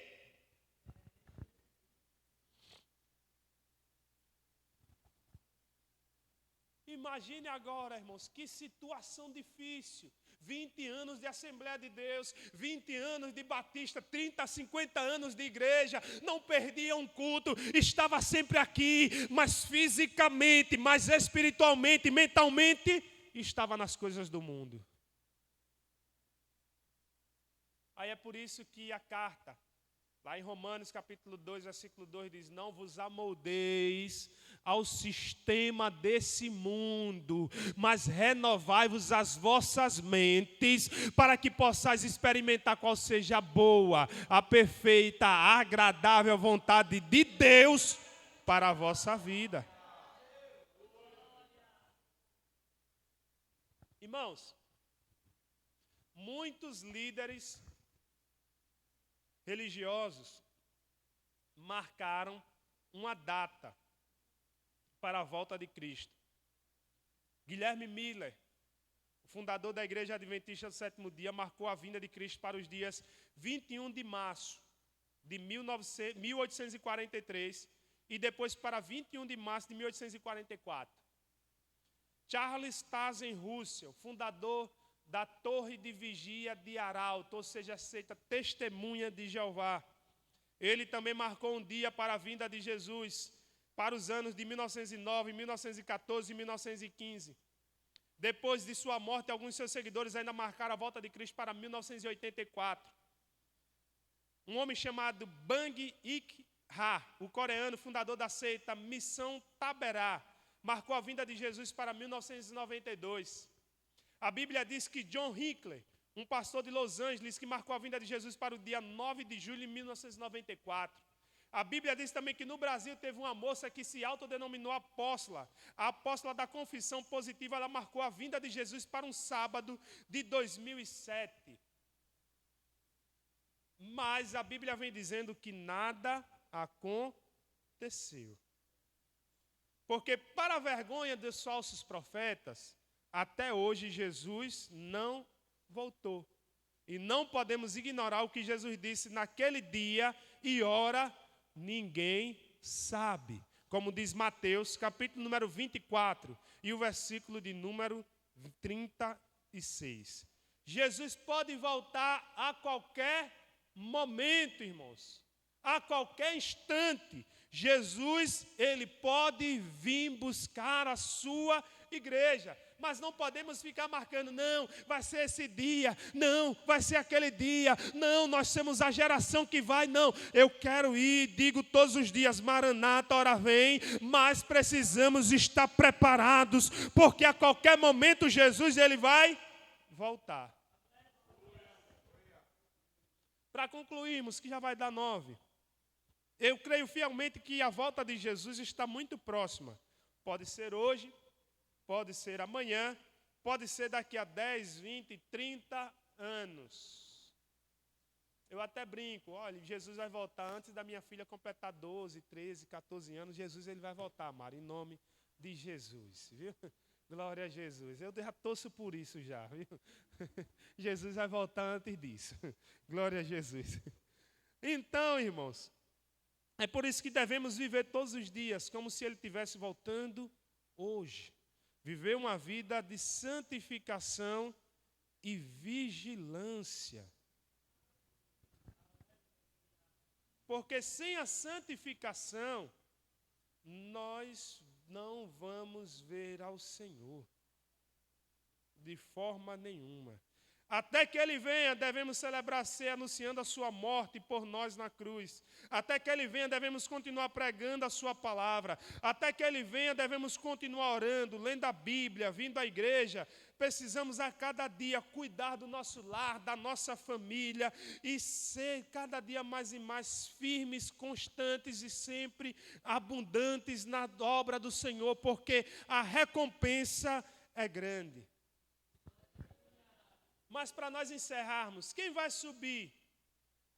Imagine agora, irmãos, que situação difícil. 20 anos de Assembleia de Deus, 20 anos de Batista, 30, 50 anos de igreja, não perdia um culto, estava sempre aqui, mas fisicamente, mas espiritualmente, mentalmente, estava nas coisas do mundo. Aí é por isso que a carta, lá em Romanos capítulo 2, versículo 2, diz, não vos amoldeis ao sistema desse mundo, mas renovai-vos as vossas mentes, para que possais experimentar qual seja a boa, a perfeita, a agradável vontade de Deus para a vossa vida. Irmãos, muitos líderes religiosos marcaram uma data para a volta de Cristo. Guilherme Miller, fundador da Igreja Adventista do Sétimo Dia, marcou a vinda de Cristo para os dias 21 de março de 1843 e depois para 21 de março de 1844. Charles Taze Russell, fundador da Torre de Vigia de Arauto, ou seja, a seita Testemunha de Jeová. Ele também marcou um dia para a vinda de Jesus, para os anos de 1909, 1914 e 1915. Depois de sua morte, alguns de seus seguidores ainda marcaram a volta de Cristo para 1984. Um homem chamado Bang Ik-ha, o coreano, fundador da seita Missão Taberá, marcou a vinda de Jesus para 1992. A Bíblia diz que John Hinckley, um pastor de Los Angeles, que marcou a vinda de Jesus para o dia 9 de julho de 1994. A Bíblia diz também que no Brasil teve uma moça que se autodenominou apóstola. A apóstola da confissão positiva, ela marcou a vinda de Jesus para um sábado de 2007. Mas a Bíblia vem dizendo que nada aconteceu. Porque para a vergonha dos falsos profetas, até hoje Jesus não voltou. E não podemos ignorar o que Jesus disse naquele dia e hora, ninguém sabe. Como diz Mateus, capítulo número 24 e o versículo de número 36. Jesus pode voltar a qualquer momento, irmãos. A qualquer instante. Jesus, ele pode vir buscar a sua igreja. Mas não podemos ficar marcando, não, vai ser esse dia, não, vai ser aquele dia, não, nós somos a geração que vai, não. Eu quero ir, digo todos os dias, Maranata, hora vem, mas precisamos estar preparados, porque a qualquer momento Jesus, ele vai voltar. Para concluirmos, que já vai dar 9, eu creio fielmente que a volta de Jesus está muito próxima. Pode ser hoje, pode ser amanhã, pode ser daqui a 10, 20, 30 anos. Eu até brinco, olha, Jesus vai voltar antes da minha filha completar 12, 13, 14 anos. Jesus, ele vai voltar, Mara, em nome de Jesus, viu? Glória a Jesus. Eu já torço por isso já, viu? Jesus vai voltar antes disso. Glória a Jesus. Então, irmãos, é por isso que devemos viver todos os dias como se ele estivesse voltando hoje. Viver uma vida de santificação e vigilância. Porque sem a santificação, nós não vamos ver ao Senhor de forma nenhuma. Até que Ele venha, devemos celebrar a ceia anunciando a sua morte por nós na cruz. Até que Ele venha, devemos continuar pregando a sua palavra. Até que Ele venha, devemos continuar orando, lendo a Bíblia, vindo à igreja. Precisamos a cada dia cuidar do nosso lar, da nossa família e ser cada dia mais e mais firmes, constantes e sempre abundantes na obra do Senhor, porque a recompensa é grande. Mas para nós encerrarmos, quem vai subir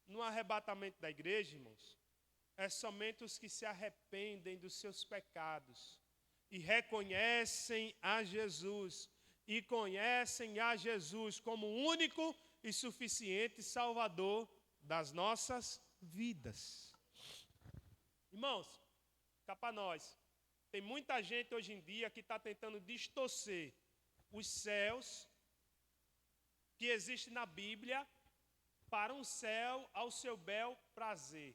no arrebatamento da igreja, irmãos? É somente os que se arrependem dos seus pecados e reconhecem a Jesus, e conhecem a Jesus como o único e suficiente Salvador das nossas vidas. Irmãos, cá para nós, tem muita gente hoje em dia que está tentando distorcer os céus que existe na Bíblia para um céu ao seu bel prazer.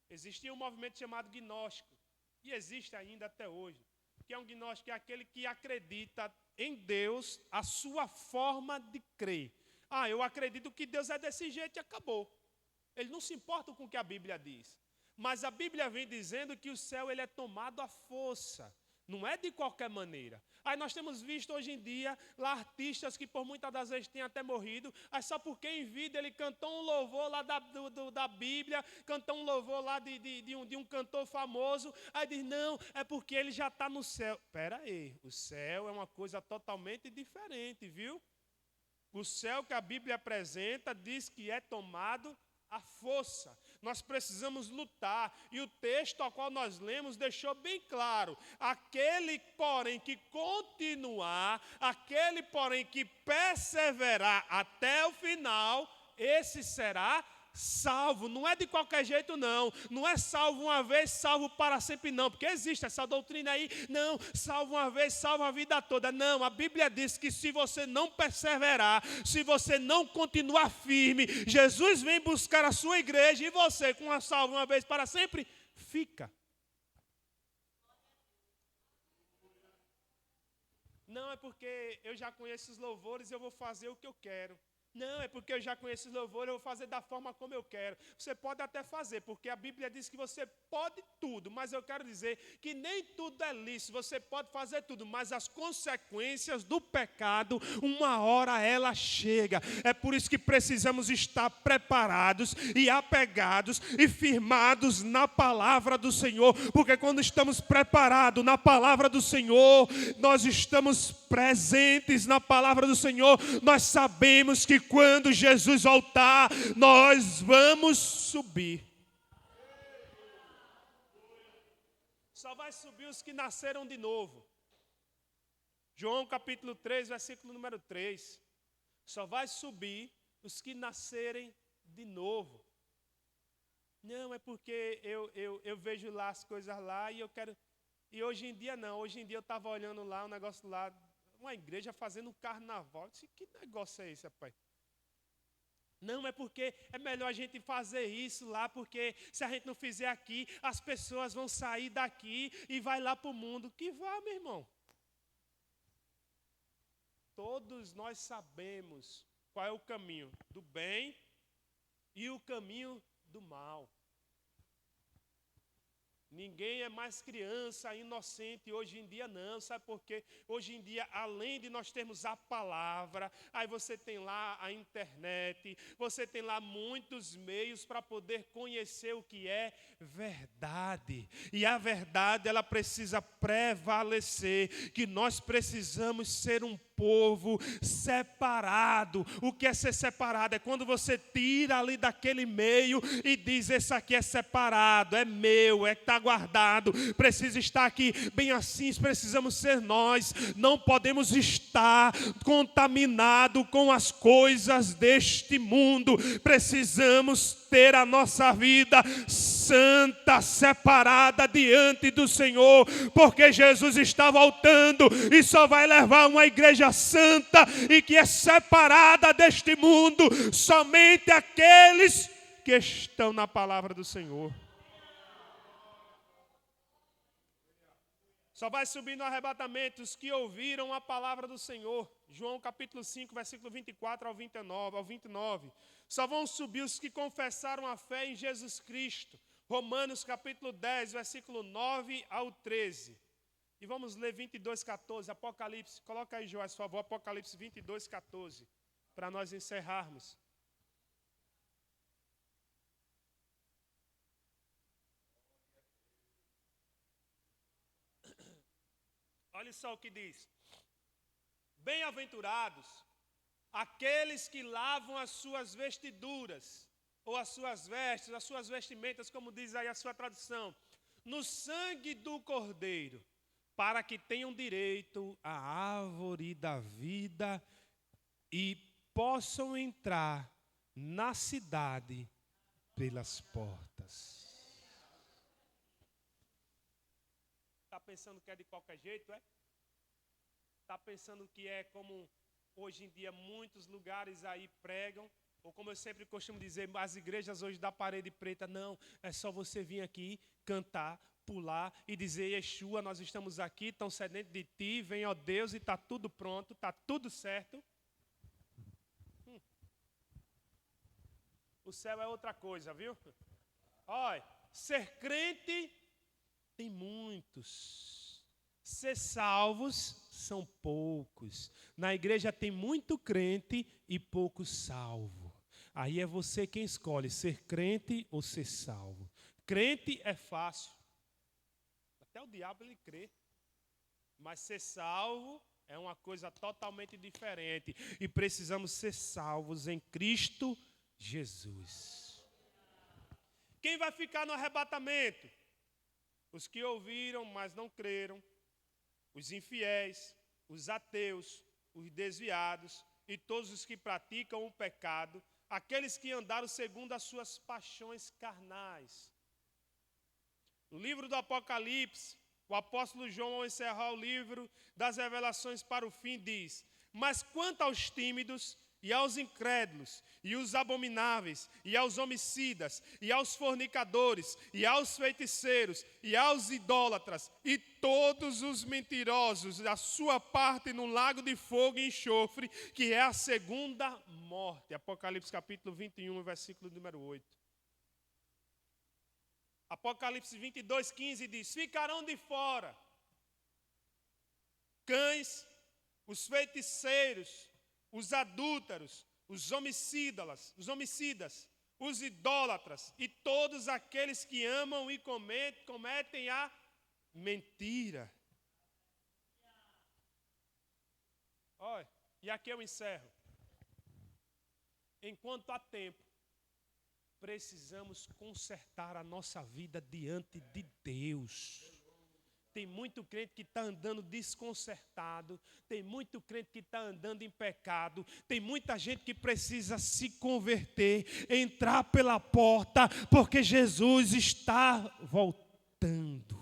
Existia um movimento chamado gnóstico, e existe ainda até hoje, que é um gnóstico, que é aquele que acredita em Deus, a sua forma de crer. Eu acredito que Deus é desse jeito e acabou. Ele não se importa com o que a Bíblia diz. Mas a Bíblia vem dizendo que o céu ele é tomado à força. Não é de qualquer maneira. Aí nós temos visto hoje em dia lá artistas que por muitas das vezes têm até morrido, aí só porque em vida ele cantou um louvor lá da Bíblia, cantou um louvor lá de um cantor famoso, aí diz, não, é porque ele já está no céu. Espera aí, o céu é uma coisa totalmente diferente, viu? O céu que a Bíblia apresenta diz que é tomado à força. Nós precisamos lutar. E o texto ao qual nós lemos deixou bem claro. Aquele, porém, que continuar, aquele, porém, que perseverar até o final, esse será salvo. Não é de qualquer jeito, não. Não é salvo uma vez, salvo para sempre, não. Porque existe essa doutrina aí. Não, salvo uma vez, salvo a vida toda. Não, a Bíblia diz que se você não perseverar, se você não continuar firme, Jesus vem buscar a sua igreja e você, com a salvo uma vez para sempre, fica. Não é porque eu já conheço os louvores e eu vou fazer o que eu quero. Não, é porque eu já conheço os louvores, eu vou fazer da forma como eu quero. Você pode até fazer, porque a Bíblia diz que você pode tudo, mas eu quero dizer que nem tudo é lícito, você pode fazer tudo, mas as consequências do pecado, uma hora ela chega. É por isso que precisamos estar preparados e apegados e firmados na palavra do Senhor, porque quando estamos preparados na palavra do Senhor, nós estamos presentes na palavra do Senhor, nós sabemos que quando Jesus voltar, nós vamos subir. Só vai subir os que nasceram de novo. João capítulo 3, versículo número 3. Só vai subir os que nascerem de novo. Não, é porque eu vejo lá as coisas lá e eu quero... E hoje em dia não. Hoje em dia eu estava olhando lá, um negócio lá, uma igreja fazendo um carnaval. Eu disse, que negócio é esse, rapaz? Não, é porque é melhor a gente fazer isso lá, porque se a gente não fizer aqui, as pessoas vão sair daqui e vai lá para o mundo. Que vá, meu irmão. Todos nós sabemos qual é o caminho do bem e o caminho do mal. Ninguém é mais criança, inocente hoje em dia não, sabe por quê? Hoje em dia, além de nós termos a palavra, aí você tem lá a internet, você tem lá muitos meios para poder conhecer o que é verdade. E a verdade, ela precisa prevalecer, que nós precisamos ser um povo separado. O que é ser separado? É quando você tira ali daquele meio e diz, esse aqui é separado, é meu, é que está guardado, precisa estar aqui. Bem assim precisamos ser nós. Não podemos estar contaminados com as coisas deste mundo. Precisamos ter a nossa vida santa, separada diante do Senhor, porque Jesus está voltando e só vai levar uma igreja santa e que é separada deste mundo, somente aqueles que estão na palavra do Senhor. Só vai subir no arrebatamento os que ouviram a palavra do Senhor. João capítulo 5, versículo 24 ao 29. Só vão subir os que confessaram a fé em Jesus Cristo. Romanos capítulo 10, versículo 9 ao 13. E vamos ler 22, 14. Apocalipse, coloca aí, Joás, por favor, Apocalipse 22, 14. Para nós encerrarmos. Olha só o que diz. Bem-aventurados aqueles que lavam as suas vestiduras, ou as suas vestes, as suas vestimentas, como diz aí a sua tradução, no sangue do Cordeiro, para que tenham direito à árvore da vida e possam entrar na cidade pelas portas. Está pensando que é de qualquer jeito, é? Está pensando que é como hoje em dia muitos lugares aí pregam, ou como eu sempre costumo dizer, as igrejas hoje da parede preta, não, é só você vir aqui, cantar, pular e dizer, Yeshua, nós estamos aqui, tão sedentos de ti, vem, ó Deus, e está tudo pronto, está tudo certo. O céu é outra coisa, viu? Olha, ser crente tem muitos, ser salvos são poucos. Na igreja tem muito crente e pouco salvo. Aí é você quem escolhe ser crente ou ser salvo. Crente é fácil. Até o diabo ele crê. Mas ser salvo é uma coisa totalmente diferente. E precisamos ser salvos em Cristo Jesus. Quem vai ficar no arrebatamento? Os que ouviram, mas não creram. Os infiéis, os ateus, os desviados e todos os que praticam o pecado, aqueles que andaram segundo as suas paixões carnais. No livro do Apocalipse, o apóstolo João, ao encerrar o livro das revelações para o fim, diz: mas quanto aos tímidos e aos incrédulos, e os abomináveis, e aos homicidas, e aos fornicadores, e aos feiticeiros, e aos idólatras, e todos os mentirosos, a sua parte no lago de fogo e enxofre, que é a segunda morte. Apocalipse capítulo 21, versículo número 8. Apocalipse 22, 15 diz: ficarão de fora cães, os feiticeiros, os adúlteros, os homicidas, os idólatras e todos aqueles que amam e cometem a mentira. Olha, e aqui eu encerro. Enquanto há tempo, precisamos consertar a nossa vida diante de Deus. Tem muito crente que está andando desconcertado, tem muito crente que está andando em pecado, tem muita gente que precisa se converter, entrar pela porta, porque Jesus está voltando.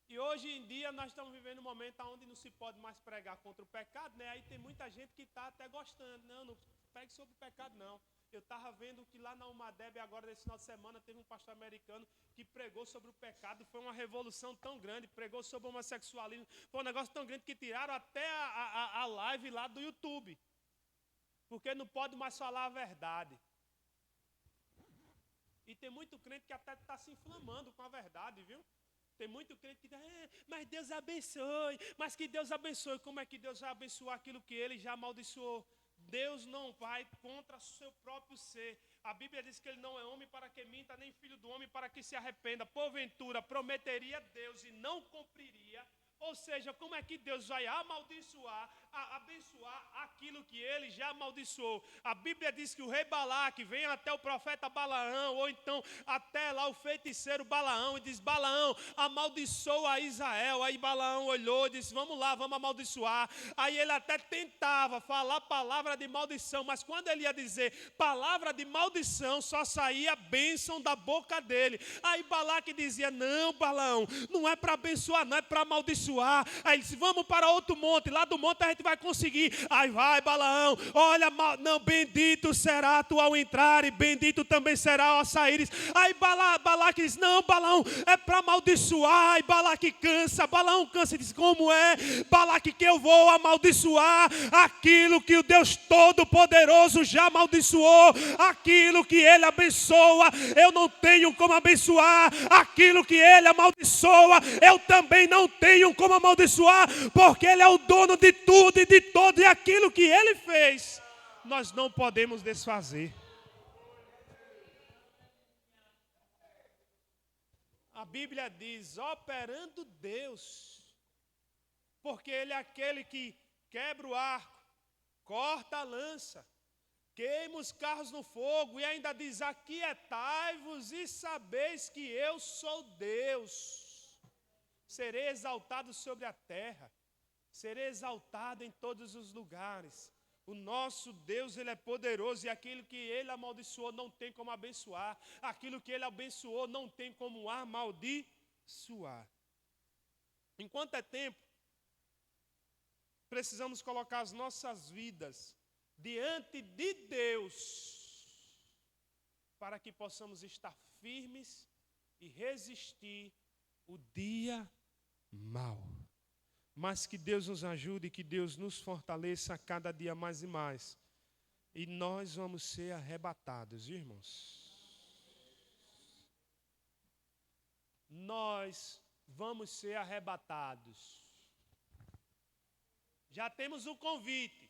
E hoje em dia nós estamos vivendo um momento onde não se pode mais pregar contra o pecado, né? Aí tem muita gente que está até gostando, não pregue sobre o pecado não. Eu estava vendo que lá na Umadeb, agora nesse final de semana, teve um pastor americano que pregou sobre o pecado. Foi uma revolução tão grande, pregou sobre o homossexualismo. Foi um negócio tão grande que tiraram até a live lá do YouTube. Porque não pode mais falar a verdade. E tem muito crente que até está se inflamando com a verdade, viu? Tem muito crente que diz, mas Deus abençoe, mas que Deus abençoe. Como é que Deus vai abençoar aquilo que Ele já amaldiçoou? Deus não vai contra o seu próprio ser. A Bíblia diz que Ele não é homem para que minta, nem filho do homem para que se arrependa. Porventura, prometeria Deus e não cumpriria. Ou seja, como é que Deus vai amaldiçoar abençoar aquilo que ele já amaldiçoou. A Bíblia diz que o rei Balaque vem até o profeta Balaão, ou então até lá o feiticeiro Balaão, e diz: Balaão, amaldiçoa a Israel. Aí Balaão olhou e disse: vamos lá, vamos amaldiçoar. Aí ele até tentava falar palavra de maldição, mas quando ele ia dizer palavra de maldição, só saía bênção da boca dele. Aí Balaque dizia: não, Balaão, não é para abençoar, não é para amaldiçoar. Aí ele disse: vamos para outro monte, lá do monte a gente vai conseguir. Aí vai Balaão, olha, não, bendito será tu ao entrar e bendito também será ao saíres. Aí Balaque diz: não, Balaão, é para amaldiçoar. E Balaque cansa, Balaão cansa e diz: como é, Balaque, que eu vou amaldiçoar aquilo que o Deus Todo-Poderoso já amaldiçoou, aquilo que ele abençoa, eu não tenho como abençoar, aquilo que ele amaldiçoa, eu também não tenho como amaldiçoar, porque ele é o dono de tudo e de todo, e aquilo que ele fez, nós não podemos desfazer. A Bíblia diz: operando Deus, porque ele é aquele que quebra o arco, corta a lança, queima os carros no fogo, e ainda diz: aquietai-vos e sabeis que eu sou Deus. Serei exaltado sobre a terra, serei exaltado em todos os lugares. O nosso Deus, ele é poderoso, e aquilo que ele amaldiçoou não tem como abençoar, aquilo que ele abençoou não tem como amaldiçoar. Enquanto é tempo, precisamos colocar as nossas vidas diante de Deus, para que possamos estar firmes e resistir o dia mau. Mas que Deus nos ajude, que Deus nos fortaleça a cada dia mais e mais. E nós vamos ser arrebatados, irmãos. Nós vamos ser arrebatados. Já temos o convite.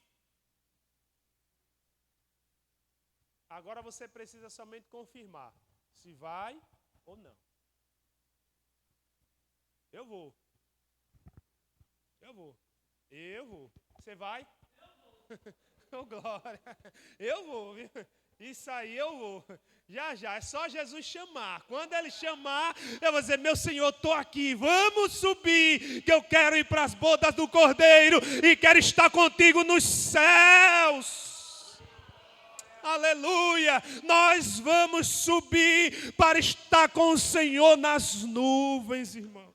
Agora você precisa somente confirmar se vai ou não. Eu vou. Você vai? Eu vou. Oh, glória. Eu vou, viu? Isso aí eu vou. Já, é só Jesus chamar. Quando ele chamar, eu vou dizer: meu Senhor, estou aqui, vamos subir, que eu quero ir para as bodas do Cordeiro e quero estar contigo nos céus. Aleluia! Nós vamos subir para estar com o Senhor nas nuvens, irmãos.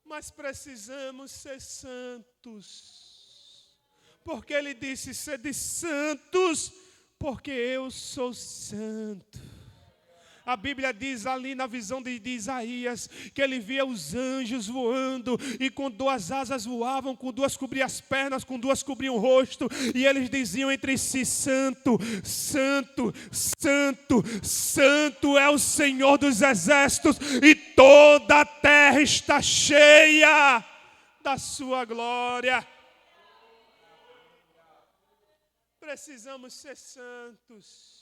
Mas precisamos ser santos, porque ele disse: sede santos, porque eu sou santo. A Bíblia diz ali na visão de Isaías, que ele via os anjos voando, e com 2 asas voavam, com 2 cobriam as pernas, com 2 cobriam o rosto, e eles diziam entre si: santo, santo, santo, santo é o Senhor dos exércitos, e toda a terra está cheia da sua glória. Precisamos ser santos.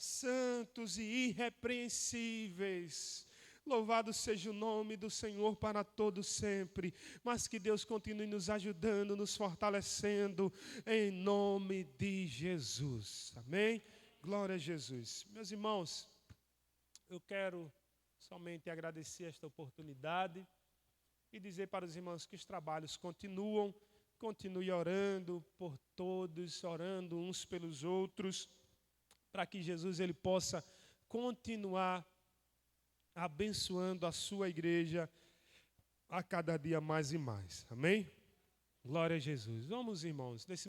Santos e irrepreensíveis. Louvado seja o nome do Senhor para todos sempre. Mas que Deus continue nos ajudando, nos fortalecendo, em nome de Jesus. Amém? Glória a Jesus. Meus irmãos, eu quero somente agradecer esta oportunidade e dizer para os irmãos que os trabalhos continuam. Continue orando por todos, orando uns pelos outros, para que Jesus ele possa continuar abençoando a sua igreja a cada dia mais e mais. Amém? Glória a Jesus. Vamos, irmãos, nesse